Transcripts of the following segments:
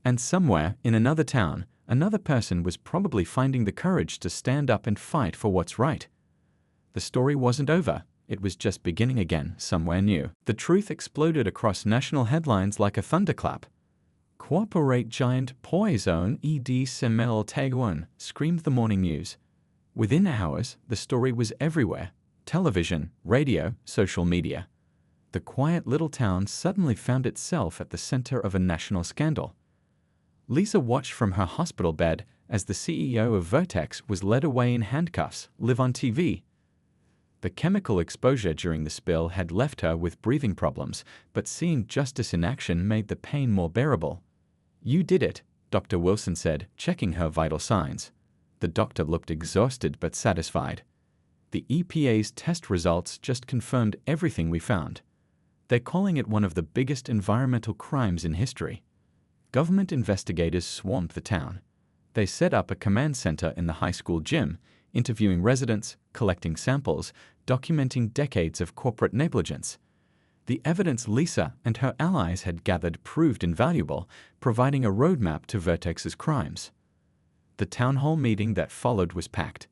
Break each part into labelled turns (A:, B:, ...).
A: And somewhere, in another town, another person was probably finding the courage to stand up and fight for what's right. The story wasn't over. It was just beginning again, somewhere new. The truth exploded across national headlines like a thunderclap. Corporate giant Poison ed Semel Taiwan, screamed the morning news. Within hours, the story was everywhere. Television, radio, social media. The quiet little town suddenly found itself at the center of a national scandal. Lisa watched from her hospital bed as the CEO of Vertex was led away in handcuffs, live on TV. The chemical exposure during the spill had left her with breathing problems, but seeing justice in action made the pain more bearable. "You did it," Dr. Wilson said, checking her vital signs. The doctor looked exhausted but satisfied. "The EPA's test results just confirmed everything we found. They're calling it one of the biggest environmental crimes in history." Government investigators swarmed the town. They set up a command center in the high school gym, interviewing residents, collecting samples, documenting decades of corporate negligence. The evidence Lisa and her allies had gathered proved invaluable, providing a roadmap to Vertex's crimes. The town hall meeting that followed was packed.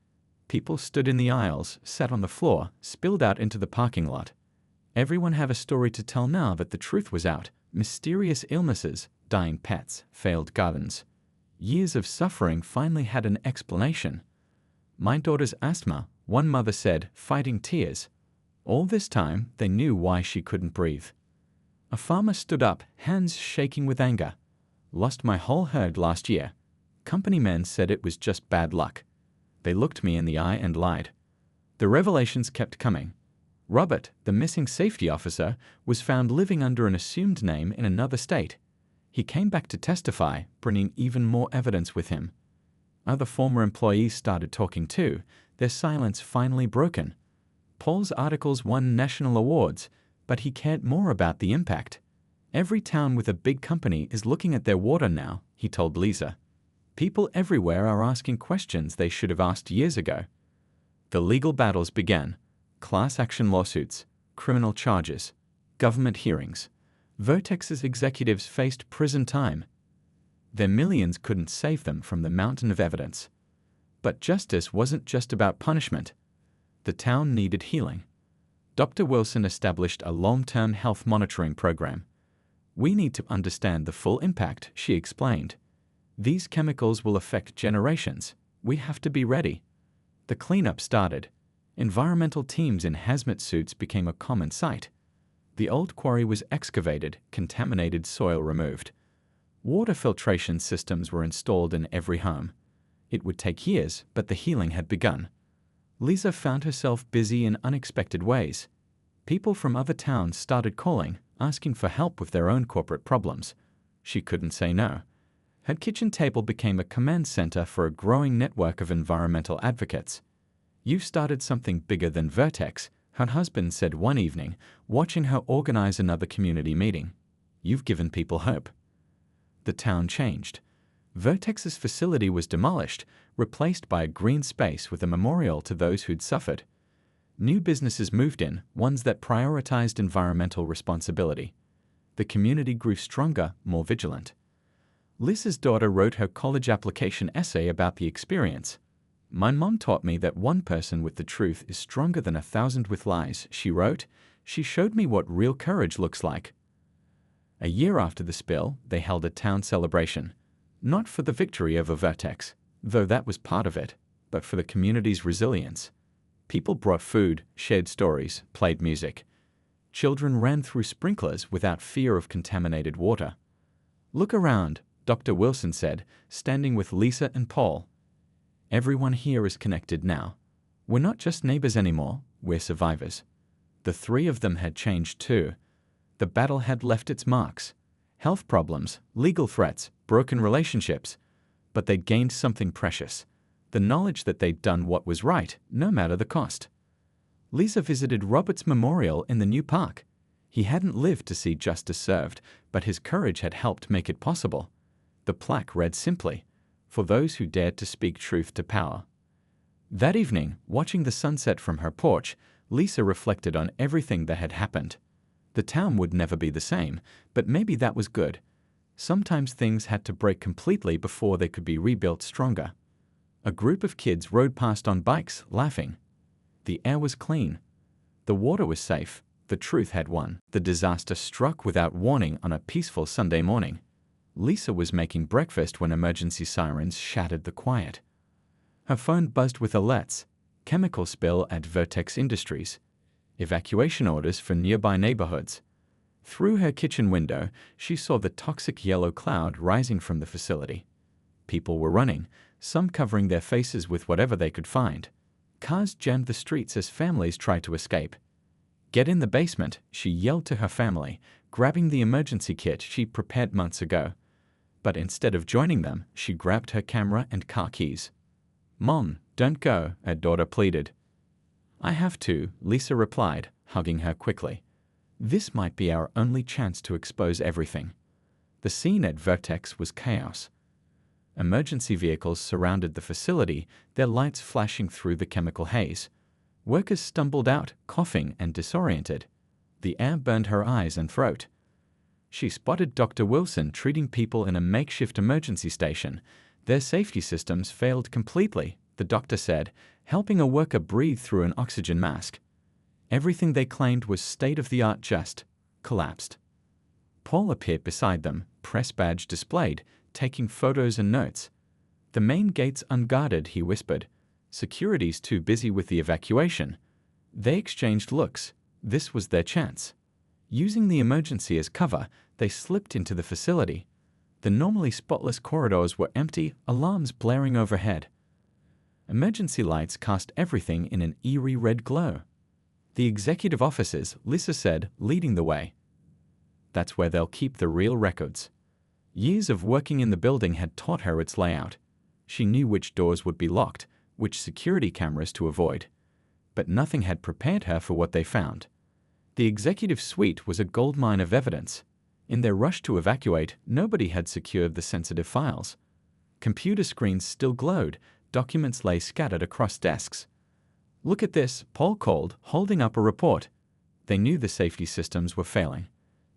A: People stood in the aisles, sat on the floor, spilled out into the parking lot. Everyone had a story to tell now that the truth was out. Mysterious illnesses, dying pets, failed gardens. Years of suffering finally had an explanation. "My daughter's asthma," one mother said, fighting tears. All this time, they knew why she couldn't breathe. A farmer stood up, hands shaking with anger. "Lost my whole herd last year. Company men said it was just bad luck. They looked me in the eye and lied." The revelations kept coming. Robert, the missing safety officer, was found living under an assumed name in another state. He came back to testify, bringing even more evidence with him. Other former employees started talking too, their silence finally broken. Paul's articles won national awards, but he cared more about the impact. "Every town with a big company is looking at their water now," he told Lisa. "People everywhere are asking questions they should have asked years ago." The legal battles began. Class action lawsuits, criminal charges, government hearings. Vertex's executives faced prison time. Their millions couldn't save them from the mountain of evidence. But justice wasn't just about punishment. The town needed healing. Dr. Wilson established a long-term health monitoring program. "We need to understand the full impact," she explained. "These chemicals will affect generations. We have to be ready." The cleanup started. Environmental teams in hazmat suits became a common sight. The old quarry was excavated, contaminated soil removed. Water filtration systems were installed in every home. It would take years, but the healing had begun. Lisa found herself busy in unexpected ways. People from other towns started calling, asking for help with their own corporate problems. She couldn't say no. Her kitchen table became a command center for a growing network of environmental advocates. "You've started something bigger than Vertex," her husband said one evening, watching her organize another community meeting. "You've given people hope." The town changed. Vertex's facility was demolished, replaced by a green space with a memorial to those who'd suffered. New businesses moved in, ones that prioritized environmental responsibility. The community grew stronger, more vigilant. Lisa's daughter wrote her college application essay about the experience. "My mom taught me that one person with the truth is stronger than 1,000 with lies," she wrote. "She showed me what real courage looks like." A year after the spill, they held a town celebration. Not for the victory over Vertex, though that was part of it, but for the community's resilience. People brought food, shared stories, played music. Children ran through sprinklers without fear of contaminated water. "Look around," Dr. Wilson said, standing with Lisa and Paul. "Everyone here is connected now. We're not just neighbors anymore, we're survivors." The three of them had changed too. The battle had left its marks. Health problems, legal threats, broken relationships. But they'd gained something precious. The knowledge that they'd done what was right, no matter the cost. Lisa visited Robert's memorial in the new park. He hadn't lived to see justice served, but his courage had helped make it possible. The plaque read simply, "For those who dared to speak truth to power." That evening, watching the sunset from her porch, Lisa reflected on everything that had happened. The town would never be the same, but maybe that was good. Sometimes things had to break completely before they could be rebuilt stronger. A group of kids rode past on bikes, laughing. The air was clean. The water was safe. The truth had won. The disaster struck without warning on a peaceful Sunday morning. Lisa was making breakfast when emergency sirens shattered the quiet. Her phone buzzed with alerts: chemical spill at Vertex Industries, evacuation orders for nearby neighborhoods. Through her kitchen window, she saw the toxic yellow cloud rising from the facility. People were running, some covering their faces with whatever they could find. Cars jammed the streets as families tried to escape. "Get in the basement," she yelled to her family, grabbing the emergency kit she prepared months ago. But instead of joining them, she grabbed her camera and car keys. "Mom, don't go," her daughter pleaded. "I have to," Lisa replied, hugging her quickly. This might be our only chance to expose everything. The scene at Vertex was chaos. Emergency vehicles surrounded the facility, their lights flashing through the chemical haze. Workers stumbled out, coughing and disoriented. The air burned her eyes and throat. She spotted Dr. Wilson treating people in a makeshift emergency station. Their safety systems failed completely, the doctor said, helping a worker breathe through an oxygen mask. Everything they claimed was state-of-the-art just collapsed. Paul appeared beside them, press badge displayed, taking photos and notes. "The main gate's unguarded," he whispered. "Security's too busy with the evacuation." They exchanged looks. This was their chance. Using the emergency as cover, they slipped into the facility. The normally spotless corridors were empty, alarms blaring overhead. Emergency lights cast everything in an eerie red glow. "The executive offices," Lisa said, leading the way. "That's where they'll keep the real records." Years of working in the building had taught her its layout. She knew which doors would be locked, which security cameras to avoid. But nothing had prepared her for what they found. The executive suite was a goldmine of evidence. In their rush to evacuate, nobody had secured the sensitive files. Computer screens still glowed, documents lay scattered across desks. "Look at this," Paul called, holding up a report. They knew the safety systems were failing.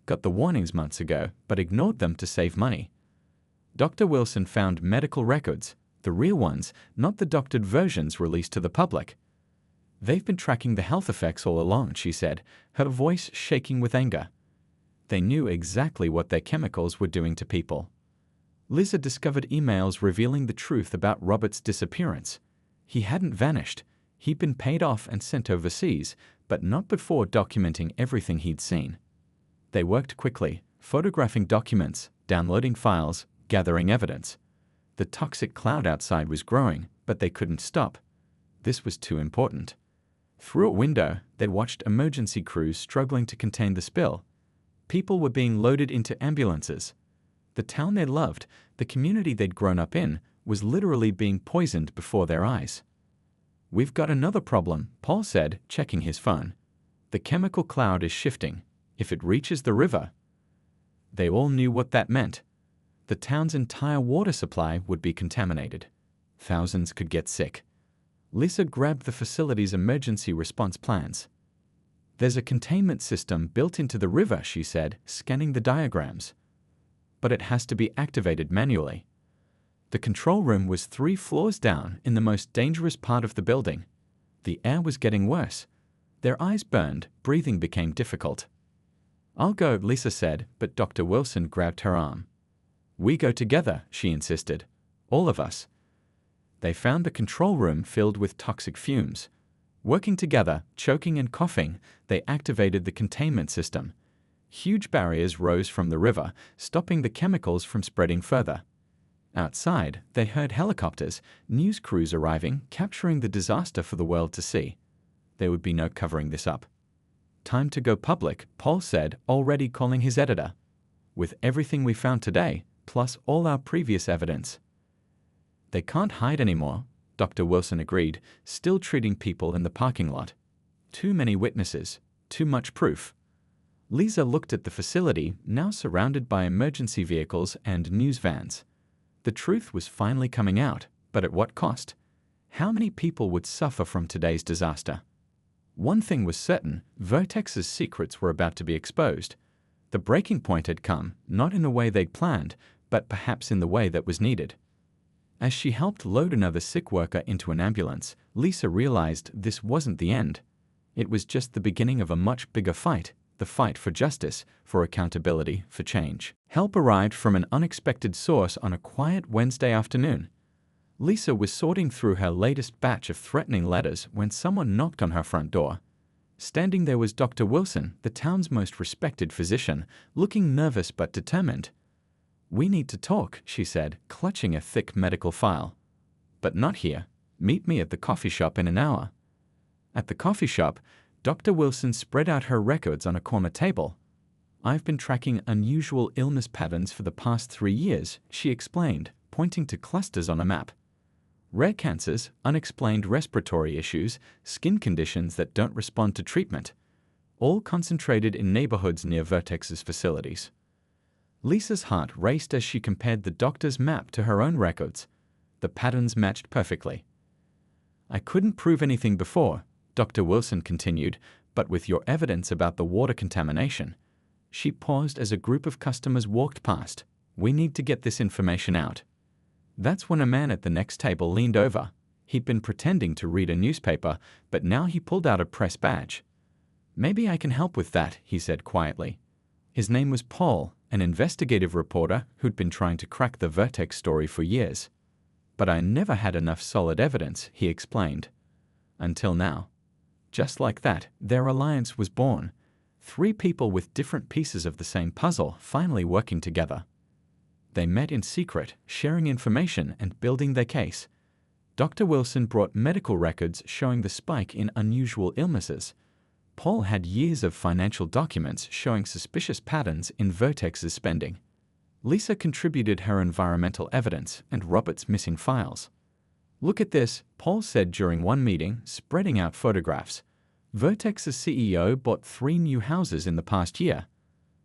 A: Got the warnings months ago, but ignored them to save money. Dr. Wilson found medical records, the real ones, not the doctored versions released to the public. "They've been tracking the health effects all along," she said, her voice shaking with anger. They knew exactly what their chemicals were doing to people. Lisa discovered emails revealing the truth about Robert's disappearance. He hadn't vanished. He'd been paid off and sent overseas, but not before documenting everything he'd seen. They worked quickly, photographing documents, downloading files, gathering evidence. The toxic cloud outside was growing, but they couldn't stop. This was too important. Through a window, they watched emergency crews struggling to contain the spill. People were being loaded into ambulances. The town they loved, the community they'd grown up in, was literally being poisoned before their eyes. "We've got another problem," Paul said, checking his phone. "The chemical cloud is shifting. If it reaches the river..." They all knew what that meant. The town's entire water supply would be contaminated. Thousands could get sick. Lisa grabbed the facility's emergency response plans. "There's a containment system built into the river," she said, scanning the diagrams. "But it has to be activated manually." The control room was 3 floors down in the most dangerous part of the building. The air was getting worse. Their eyes burned, breathing became difficult. "I'll go," Lisa said, but Dr. Wilson grabbed her arm. "We go together," she insisted. "All of us." They found the control room filled with toxic fumes. Working together, choking and coughing, they activated the containment system. Huge barriers rose from the river, stopping the chemicals from spreading further. Outside, they heard helicopters, news crews arriving, capturing the disaster for the world to see. There would be no covering this up. "Time to go public," Paul said, already calling his editor. "With everything we found today, plus all our previous evidence." "They can't hide anymore," Dr. Wilson agreed, still treating people in the parking lot. "Too many witnesses, too much proof." Lisa looked at the facility, now surrounded by emergency vehicles and news vans. The truth was finally coming out, but at what cost? How many people would suffer from today's disaster? One thing was certain: Vertex's secrets were about to be exposed. The breaking point had come, not in the way they'd planned, but perhaps in the way that was needed. As she helped load another sick worker into an ambulance, Lisa realized this wasn't the end. It was just the beginning of a much bigger fight, the fight for justice, for accountability, for change. Help arrived from an unexpected source on a quiet Wednesday afternoon. Lisa was sorting through her latest batch of threatening letters when someone knocked on her front door. Standing there was Dr. Wilson, the town's most respected physician, looking nervous but determined. "We need to talk," she said, clutching a thick medical file. "But not here. Meet me at the coffee shop in an hour." At the coffee shop, Dr. Wilson spread out her records on a corner table. "I've been tracking unusual illness patterns for the past 3 years," she explained, pointing to clusters on a map. "Rare cancers, unexplained respiratory issues, skin conditions that don't respond to treatment, all concentrated in neighborhoods near Vertex's facilities." Lisa's heart raced as she compared the doctor's map to her own records. The patterns matched perfectly. "I couldn't prove anything before," Dr. Wilson continued, "but with your evidence about the water contamination." She paused as a group of customers walked past. "We need to get this information out." That's when a man at the next table leaned over. He'd been pretending to read a newspaper, but now he pulled out a press badge. "Maybe I can help with that," he said quietly. His name was Paul, an investigative reporter who'd been trying to crack the Vertex story for years. "But I never had enough solid evidence," he explained. "Until now." Just like that, their alliance was born. 3 people with different pieces of the same puzzle finally working together. They met in secret, sharing information and building their case. Dr. Wilson brought medical records showing the spike in unusual illnesses. Paul had years of financial documents showing suspicious patterns in Vertex's spending. Lisa contributed her environmental evidence and Robert's missing files. "Look at this," Paul said during one meeting, spreading out photographs. "Vertex's CEO bought 3 new houses in the past year.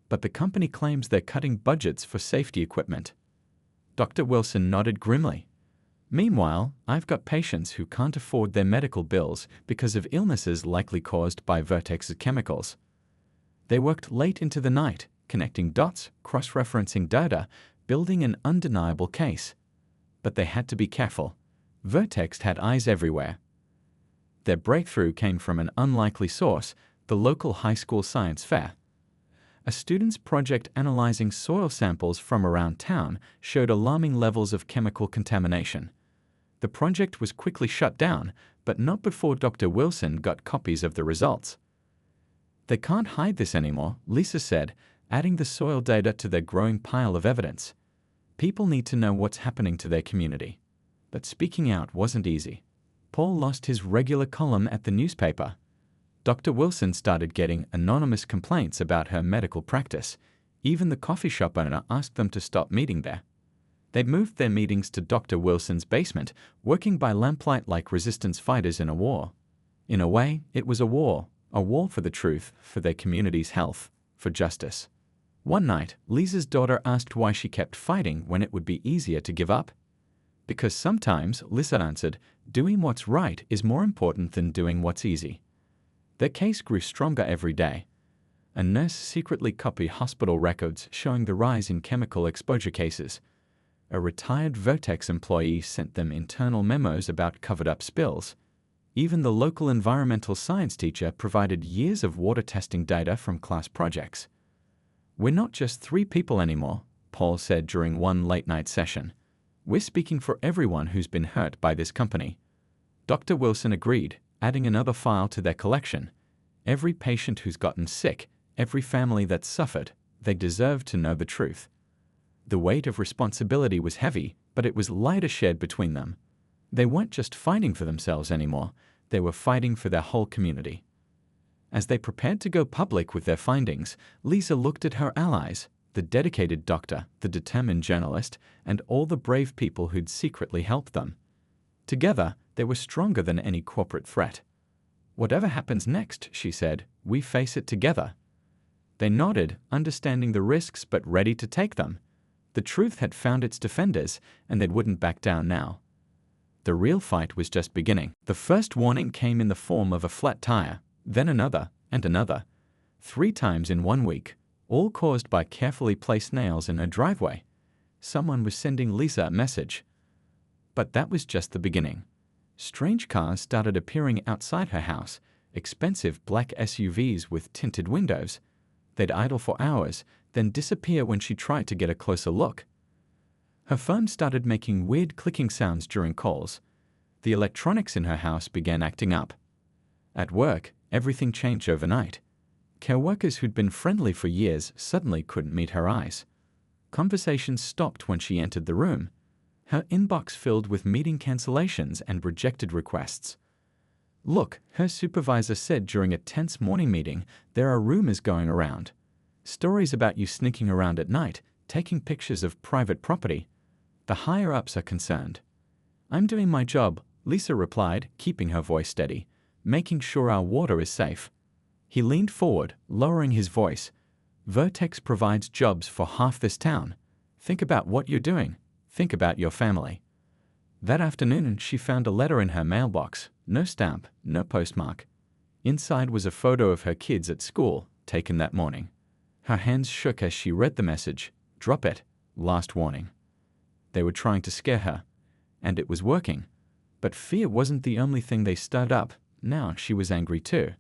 A: But the company claims they're cutting budgets for safety equipment." Dr. Wilson nodded grimly. "Meanwhile, I've got patients who can't afford their medical bills because of illnesses likely caused by Vertex's chemicals." They worked late into the night, connecting dots, cross-referencing data, building an undeniable case. But they had to be careful. Vertex had eyes everywhere. Their breakthrough came from an unlikely source, the local high school science fair. A student's project analyzing soil samples from around town showed alarming levels of chemical contamination. The project was quickly shut down, but not before Dr. Wilson got copies of the results. "They can't hide this anymore," Lisa said, adding the soil data to their growing pile of evidence. "People need to know what's happening to their community." But speaking out wasn't easy. Paul lost his regular column at the newspaper. Dr. Wilson started getting anonymous complaints about her medical practice. Even the coffee shop owner asked them to stop meeting there. They moved their meetings to Dr. Wilson's basement, working by lamplight like resistance fighters in a war. In a way, it was a war for the truth, for their community's health, for justice. One night, Lisa's daughter asked why she kept fighting when it would be easier to give up. "Because sometimes," Lisa answered, "doing what's right is more important than doing what's easy." Their case grew stronger every day. A nurse secretly copied hospital records showing the rise in chemical exposure cases. A retired Vertex employee sent them internal memos about covered-up spills. Even the local environmental science teacher provided years of water testing data from class projects. "We're not just 3 people anymore," Paul said during one late-night session. "We're speaking for everyone who's been hurt by this company." Dr. Wilson agreed, adding another file to their collection. Every patient who's gotten sick, every family that's suffered, they deserve to know the truth. The weight of responsibility was heavy, but it was lighter shared between them. They weren't just fighting for themselves anymore, they were fighting for their whole community. As they prepared to go public with their findings, Lisa looked at her allies, the dedicated doctor, the determined journalist, and all the brave people who'd secretly helped them. Together, they were stronger than any corporate threat. "Whatever happens next," she said, "we face it together." They nodded, understanding the risks but ready to take them. The truth had found its defenders, and they wouldn't back down now. The real fight was just beginning. The first warning came in the form of a flat tire, then another, and another. 3 times in 1 week, all caused by carefully placed nails in her driveway. Someone was sending Lisa a message. But that was just the beginning. Strange cars started appearing outside her house, expensive black SUVs with tinted windows. They'd idle for hours, then disappear when she tried to get a closer look. Her phone started making weird clicking sounds during calls. The electronics in her house began acting up. At work, everything changed overnight. Coworkers who'd been friendly for years suddenly couldn't meet her eyes. Conversations stopped when she entered the room. Her inbox filled with meeting cancellations and rejected requests. "Look," her supervisor said during a tense morning meeting, "there are rumors going around. Stories about you sneaking around at night, taking pictures of private property. The higher-ups are concerned." "I'm doing my job," Lisa replied, keeping her voice steady, "making sure our water is safe." He leaned forward, lowering his voice. "Vertex provides jobs for half this town. Think about what you're doing. Think about your family." That afternoon, she found a letter in her mailbox. No stamp, no postmark. Inside was a photo of her kids at school, taken that morning. Her hands shook as she read the message. "Drop it. Last warning." They were trying to scare her. And it was working. But fear wasn't the only thing they stirred up. Now she was angry too.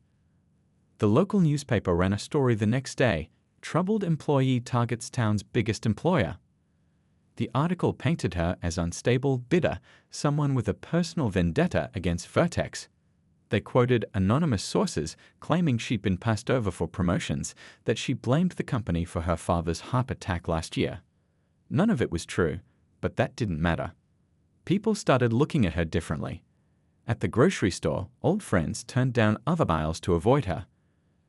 A: The local newspaper ran a story the next day. Troubled employee targets town's biggest employer. The article painted her as unstable, bitter, someone with a personal vendetta against Vertex. They quoted anonymous sources claiming she'd been passed over for promotions, that she blamed the company for her father's heart attack last year. None of it was true, but that didn't matter. People started looking at her differently. At the grocery store, old friends turned down other aisles to avoid her.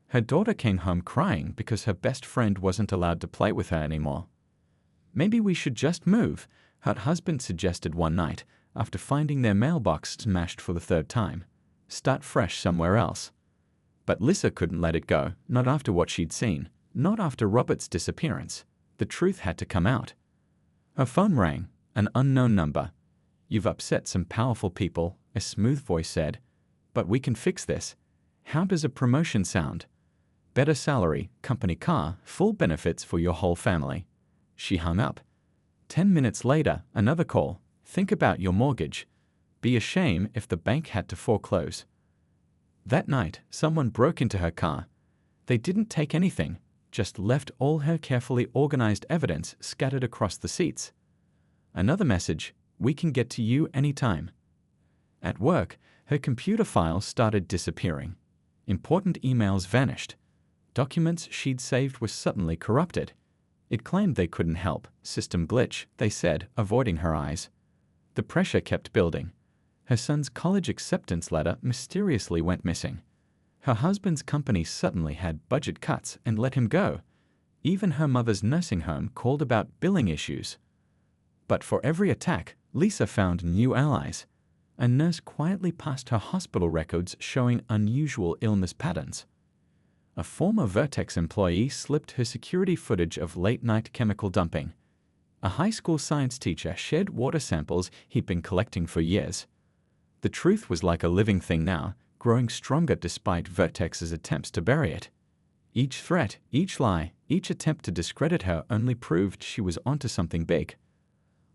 A: Her daughter came home crying because her best friend wasn't allowed to play with her anymore. "Maybe we should just move," her husband suggested one night after finding their mailbox smashed for the third time. "Start fresh somewhere else." But Lisa couldn't let it go, not after what she'd seen, not after Robert's disappearance. The truth had to come out. Her phone rang, an unknown number. "You've upset some powerful people," a smooth voice said. "But we can fix this. How does a promotion sound? Better salary, company car, full benefits for your whole family." She hung up. 10 minutes later, another call. "Think about your mortgage. Be a shame if the bank had to foreclose." That night, someone broke into her car. They didn't take anything, just left all her carefully organized evidence scattered across the seats. Another message: "We can get to you anytime." At work, her computer files started disappearing. Important emails vanished. Documents she'd saved were suddenly corrupted. It claimed they couldn't help. "System glitch," they said, avoiding her eyes. The pressure kept building. Her son's college acceptance letter mysteriously went missing. Her husband's company suddenly had budget cuts and let him go. Even her mother's nursing home called about billing issues. But for every attack, Lisa found new allies. A nurse quietly passed her hospital records showing unusual illness patterns. A former Vertex employee slipped her security footage of late-night chemical dumping. A high school science teacher shared water samples he'd been collecting for years. The truth was like a living thing now, growing stronger despite Vertex's attempts to bury it. Each threat, each lie, each attempt to discredit her only proved she was onto something big.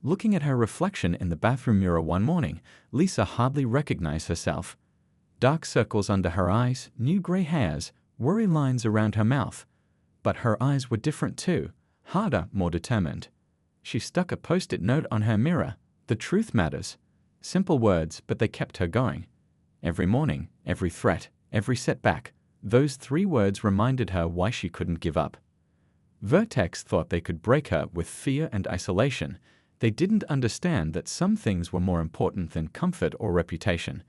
A: Looking at her reflection in the bathroom mirror one morning, Lisa hardly recognized herself. Dark circles under her eyes, new gray hairs, worry lines around her mouth. But her eyes were different too, harder, more determined. She stuck a post-it note on her mirror. "The truth matters." Simple words, but they kept her going. Every morning, every threat, every setback, those 3 words reminded her why she couldn't give up. Vertex thought they could break her with fear and isolation. They didn't understand that some things were more important than comfort or reputation.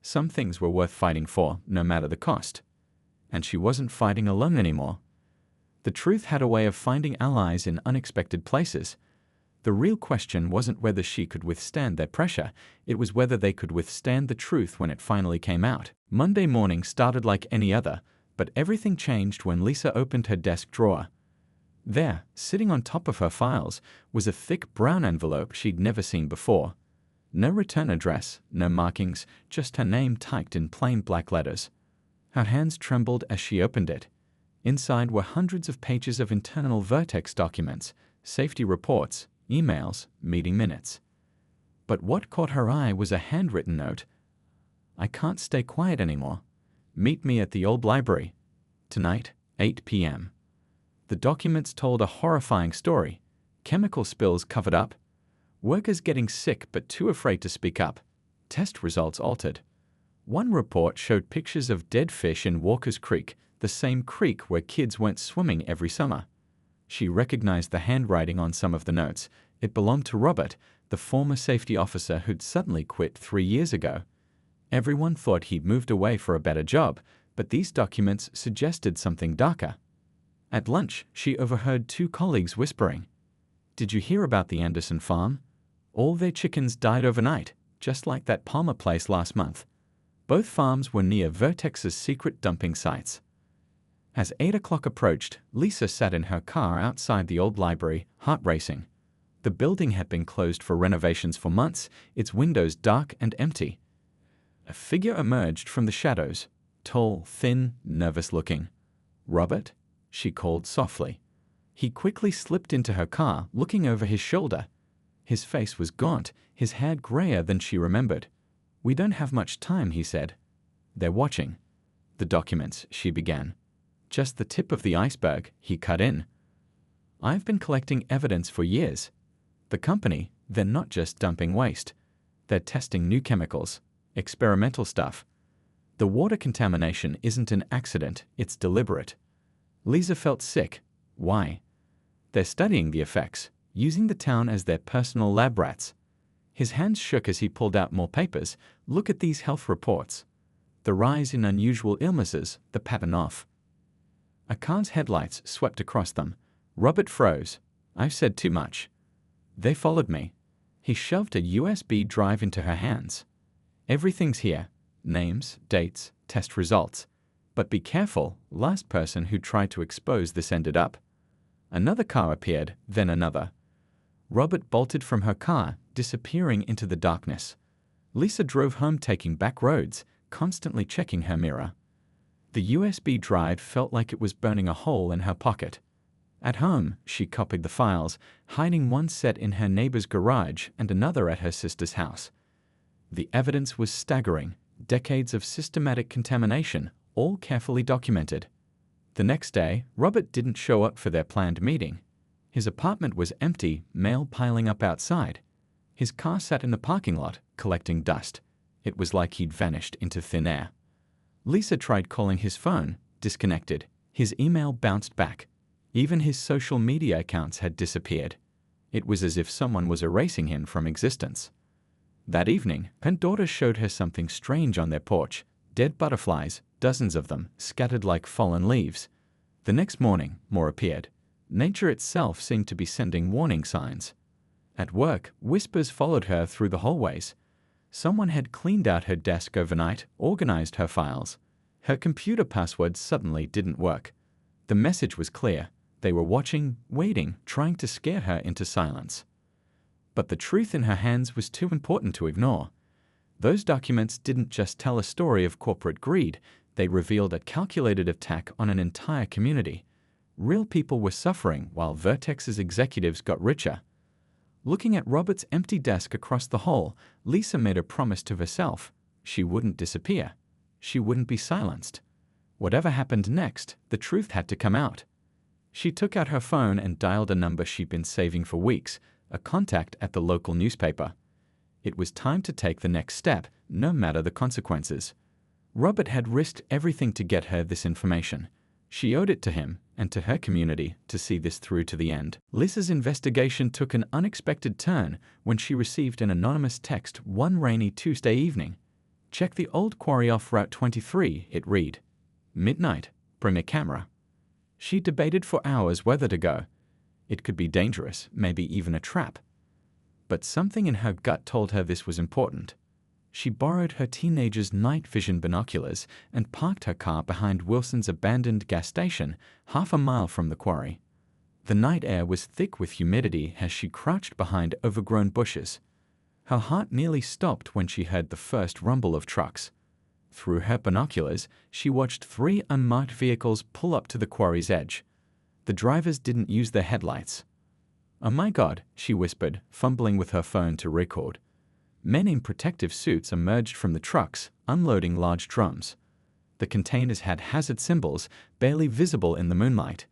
A: Some things were worth fighting for, no matter the cost. And she wasn't fighting alone anymore. The truth had a way of finding allies in unexpected places. The real question wasn't whether she could withstand their pressure, it was whether they could withstand the truth when it finally came out. Monday morning started like any other, but everything changed when Lisa opened her desk drawer. There, sitting on top of her files, was a thick brown envelope she'd never seen before. No return address, no markings, just her name typed in plain black letters. Her hands trembled as she opened it. Inside were hundreds of pages of internal Vertex documents, safety reports, emails, meeting minutes. But what caught her eye was a handwritten note. "I can't stay quiet anymore. Meet me at the old library. Tonight, 8 p.m. The documents told a horrifying story. Chemical spills covered up. Workers getting sick but too afraid to speak up. Test results altered. One report showed pictures of dead fish in Walker's Creek, the same creek where kids went swimming every summer. She recognized the handwriting on some of the notes. It belonged to Robert, the former safety officer who'd suddenly quit 3 years ago. Everyone thought he'd moved away for a better job, but these documents suggested something darker. At lunch, she overheard 2 colleagues whispering, "Did you hear about the Anderson farm? All their chickens died overnight, just like that Palmer place last month." Both farms were near Vertex's secret dumping sites. As 8 o'clock approached, Lisa sat in her car outside the old library, heart racing. The building had been closed for renovations for months, its windows dark and empty. A figure emerged from the shadows, tall, thin, nervous-looking. "Robert?" she called softly. He quickly slipped into her car, looking over his shoulder. His face was gaunt, his hair grayer than she remembered. "We don't have much time," he said. "They're watching." "The documents," she began. "Just the tip of the iceberg," he cut in. "I've been collecting evidence for years. The company, they're not just dumping waste. They're testing new chemicals, experimental stuff. The water contamination isn't an accident, it's deliberate." Lisa felt sick. Why? "They're studying the effects, using the town as their personal lab rats." His hands shook as he pulled out more papers. "Look at these health reports. The rise in unusual illnesses, the pattern off." A car's headlights swept across them. Robert froze. "I've said too much." "They followed me." He shoved a USB drive into her hands. "Everything's here. Names, dates, test results. But be careful, last person who tried to expose this ended up." Another car appeared, then another. Robert bolted from her car, disappearing into the darkness. Lisa drove home taking back roads, constantly checking her mirror. The USB drive felt like it was burning a hole in her pocket. At home, she copied the files, hiding one set in her neighbor's garage and another at her sister's house. The evidence was staggering, decades of systematic contamination, all carefully documented. The next day, Robert didn't show up for their planned meeting. His apartment was empty, mail piling up outside. His car sat in the parking lot, collecting dust. It was like he'd vanished into thin air. Lisa tried calling his phone, disconnected. His email bounced back. Even his social media accounts had disappeared. It was as if someone was erasing him from existence. That evening, her daughter showed her something strange on their porch. Dead butterflies, dozens of them, scattered like fallen leaves. The next morning, more appeared. Nature itself seemed to be sending warning signs. At work, whispers followed her through the hallways. Someone had cleaned out her desk overnight, organized her files. Her computer password suddenly didn't work. The message was clear. They were watching, waiting, trying to scare her into silence. But the truth in her hands was too important to ignore. Those documents didn't just tell a story of corporate greed, they revealed a calculated attack on an entire community. Real people were suffering while Vertex's executives got richer. Looking at Robert's empty desk across the hall, Lisa made a promise to herself. She wouldn't disappear. She wouldn't be silenced. Whatever happened next, the truth had to come out. She took out her phone and dialed a number she'd been saving for weeks, a contact at the local newspaper. It was time to take the next step, no matter the consequences. Robert had risked everything to get her this information. She owed it to him and to her community to see this through to the end. Lisa's investigation took an unexpected turn when she received an anonymous text one rainy Tuesday evening. "Check the old quarry off Route 23, it read. "Midnight, bring a camera." She debated for hours whether to go. It could be dangerous, maybe even a trap. But something in her gut told her this was important. She borrowed her teenager's night vision binoculars and parked her car behind Wilson's abandoned gas station, half a mile from the quarry. The night air was thick with humidity as she crouched behind overgrown bushes. Her heart nearly stopped when she heard the first rumble of trucks. Through her binoculars, she watched 3 unmarked vehicles pull up to the quarry's edge. The drivers didn't use their headlights. "Oh my God," she whispered, fumbling with her phone to record. Men in protective suits emerged from the trucks, unloading large drums. The containers had hazard symbols, barely visible in the moonlight.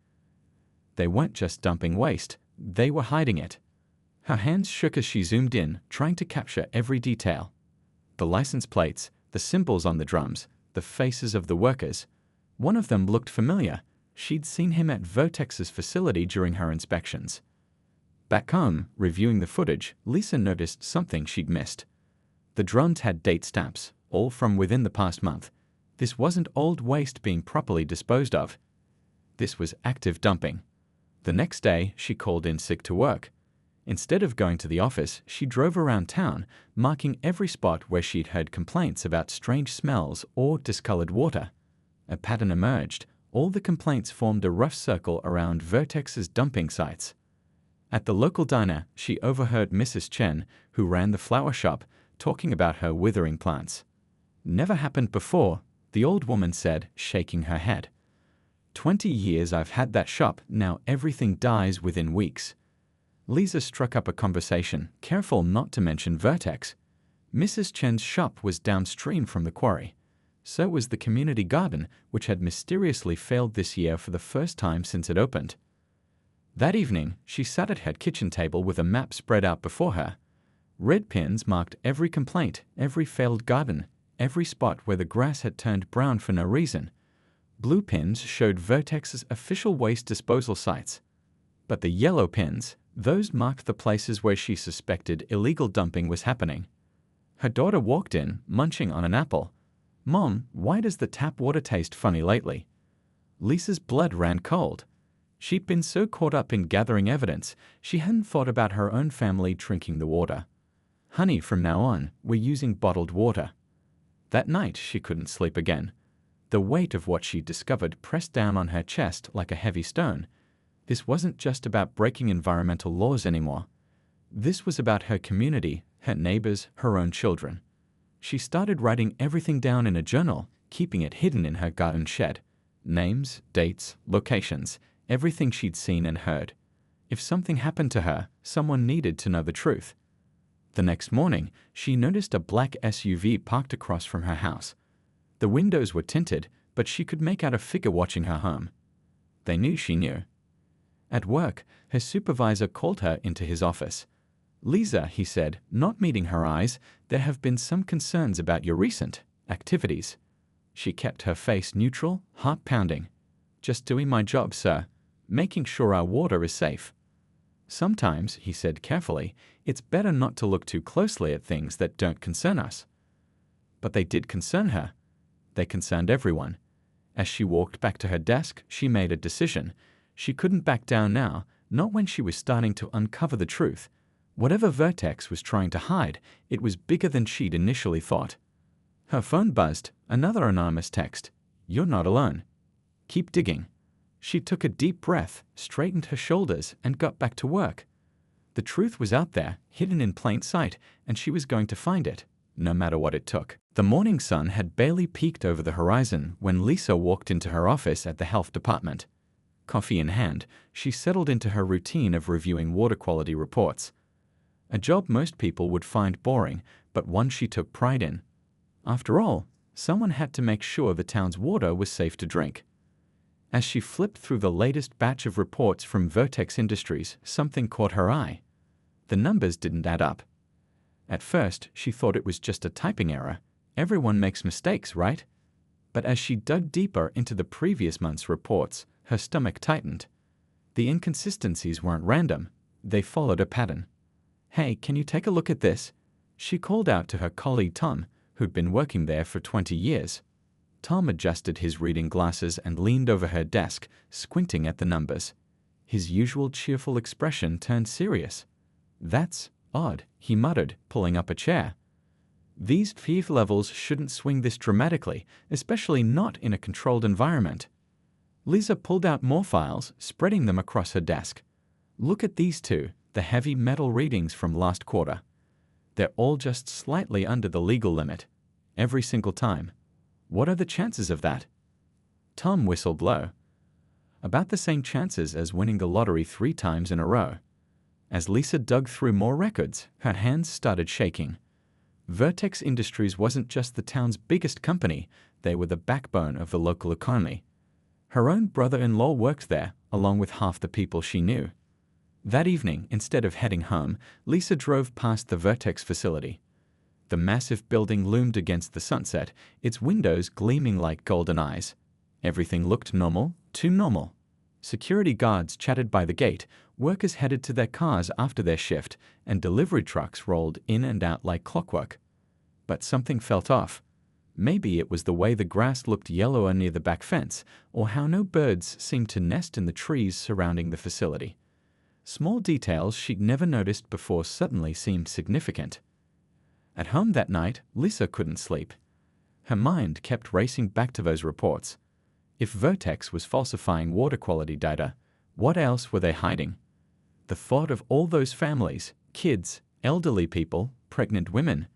A: They weren't just dumping waste, they were hiding it. Her hands shook as she zoomed in, trying to capture every detail. The license plates, the symbols on the drums, the faces of the workers. One of them looked familiar. She'd seen him at Vertex's facility during her inspections. Back home, reviewing the footage, Lisa noticed something she'd missed. The drums had date stamps, all from within the past month. This wasn't old waste being properly disposed of. This was active dumping. The next day, she called in sick to work. Instead of going to the office, she drove around town, marking every spot where she'd heard complaints about strange smells or discolored water. A pattern emerged. All the complaints formed a rough circle around Vertex's dumping sites. At the local diner, she overheard Mrs. Chen, who ran the flower shop, talking about her withering plants. "Never happened before," the old woman said, shaking her head. 20 years I've had that shop, now everything dies within weeks." Lisa struck up a conversation, careful not to mention Vertex. Mrs. Chen's shop was downstream from the quarry. So was the community garden, which had mysteriously failed this year for the first time since it opened. That evening, she sat at her kitchen table with a map spread out before her. Red pins marked every complaint, every failed garden, every spot where the grass had turned brown for no reason. Blue pins showed Vertex's official waste disposal sites. But the yellow pins, those marked the places where she suspected illegal dumping was happening. Her daughter walked in, munching on an apple. "Mom, why does the tap water taste funny lately?" Lisa's blood ran cold. She'd been so caught up in gathering evidence, she hadn't thought about her own family drinking the water. "Honey, from now on, we're using bottled water." That night, she couldn't sleep again. The weight of what she'd discovered pressed down on her chest like a heavy stone. This wasn't just about breaking environmental laws anymore. This was about her community, her neighbors, her own children. She started writing everything down in a journal, keeping it hidden in her garden shed. Names, dates, locations, everything she'd seen and heard. If something happened to her, someone needed to know the truth. The next morning, she noticed a black SUV parked across from her house. The windows were tinted, but she could make out a figure watching her home. They knew she knew. At work, her supervisor called her into his office. "Lisa," he said, not meeting her eyes, "there have been some concerns about your recent activities." She kept her face neutral, heart pounding. "Just doing my job, sir. Making sure our water is safe." "Sometimes," he said carefully, "it's better not to look too closely at things that don't concern us." But they did concern her. They concerned everyone. As she walked back to her desk, she made a decision. She couldn't back down now, not when she was starting to uncover the truth. Whatever Vertex was trying to hide, it was bigger than she'd initially thought. Her phone buzzed, another anonymous text. "You're not alone. Keep digging." She took a deep breath, straightened her shoulders, and got back to work. The truth was out there, hidden in plain sight, and she was going to find it, no matter what it took. The morning sun had barely peeked over the horizon when Lisa walked into her office at the health department. Coffee in hand, she settled into her routine of reviewing water quality reports. A job most people would find boring, but one she took pride in. After all, someone had to make sure the town's water was safe to drink. As she flipped through the latest batch of reports from Vertex Industries, something caught her eye. The numbers didn't add up. At first, she thought it was just a typing error. Everyone makes mistakes, right? But as she dug deeper into the previous month's reports, her stomach tightened. The inconsistencies weren't random. They followed a pattern. "Hey, can you take a look at this?" She called out to her colleague Tom, who'd been working there for 20 years. Tom adjusted his reading glasses and leaned over her desk, squinting at the numbers. His usual cheerful expression turned serious. "That's odd," he muttered, pulling up a chair. "These PFAS levels shouldn't swing this dramatically, especially not in a controlled environment." Lisa pulled out more files, spreading them across her desk. "Look at these two, the heavy metal readings from last quarter. They're all just slightly under the legal limit. Every single time." What are the chances of that? Tom whistled low. About the same chances as winning the lottery 3 times in a row. As Lisa dug through more records, her hands started shaking. Vertex Industries wasn't just the town's biggest company, they were the backbone of the local economy. Her own brother-in-law worked there, along with half the people she knew. That evening, instead of heading home, Lisa drove past the Vertex facility. The massive building loomed against the sunset, its windows gleaming like golden eyes. Everything looked normal, too normal. Security guards chatted by the gate, workers headed to their cars after their shift, and delivery trucks rolled in and out like clockwork. But something felt off. Maybe it was the way the grass looked yellower near the back fence, or how no birds seemed to nest in the trees surrounding the facility. Small details she'd never noticed before suddenly seemed significant. At home that night, Lisa couldn't sleep. Her mind kept racing back to those reports. If Vertex was falsifying water quality data, what else were they hiding? The thought of all those families, kids, elderly people, pregnant women,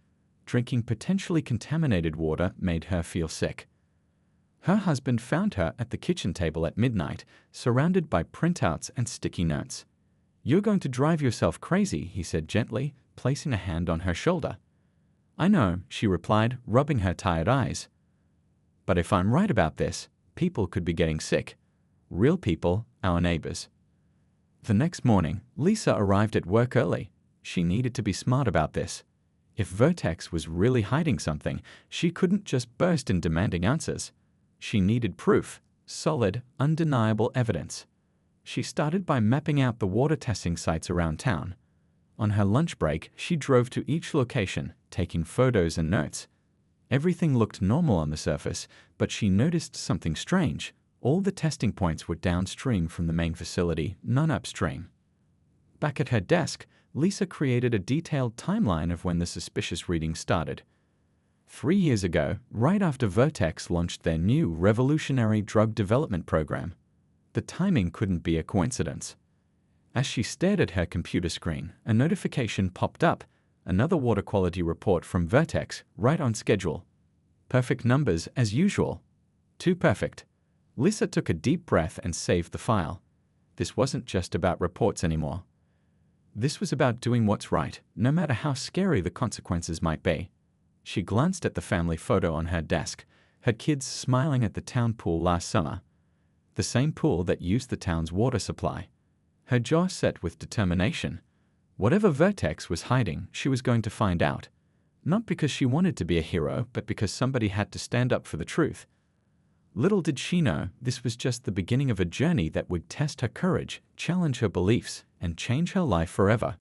A: drinking potentially contaminated water made her feel sick. Her husband found her at the kitchen table at midnight, surrounded by printouts and sticky notes. "You're going to drive yourself crazy," he said gently, placing a hand on her shoulder. "I know," she replied, rubbing her tired eyes. "But if I'm right about this, people could be getting sick. Real people, our neighbors." The next morning, Lisa arrived at work early. She needed to be smart about this. If Vertex was really hiding something, she couldn't just burst in demanding answers. She needed proof, solid, undeniable evidence. She started by mapping out the water testing sites around town. On her lunch break, she drove to each location, taking photos and notes. Everything looked normal on the surface, but she noticed something strange. All the testing points were downstream from the main facility, none upstream. Back at her desk, Lisa created a detailed timeline of when the suspicious readings started. 3 years ago, right after Vertex launched their new revolutionary drug development program. The timing couldn't be a coincidence. As she stared at her computer screen, a notification popped up, another water quality report from Vertex, right on schedule. Perfect numbers as usual. Too perfect. Lisa took a deep breath and saved the file. This wasn't just about reports anymore. This was about doing what's right, no matter how scary the consequences might be. She glanced at the family photo on her desk, her kids smiling at the town pool last summer. The same pool that used the town's water supply. Her jaw set with determination. Whatever Vertex was hiding, she was going to find out. Not because she wanted to be a hero, but because somebody had to stand up for the truth. Little did she know, this was just the beginning of a journey that would test her courage, challenge her beliefs, and change her life forever.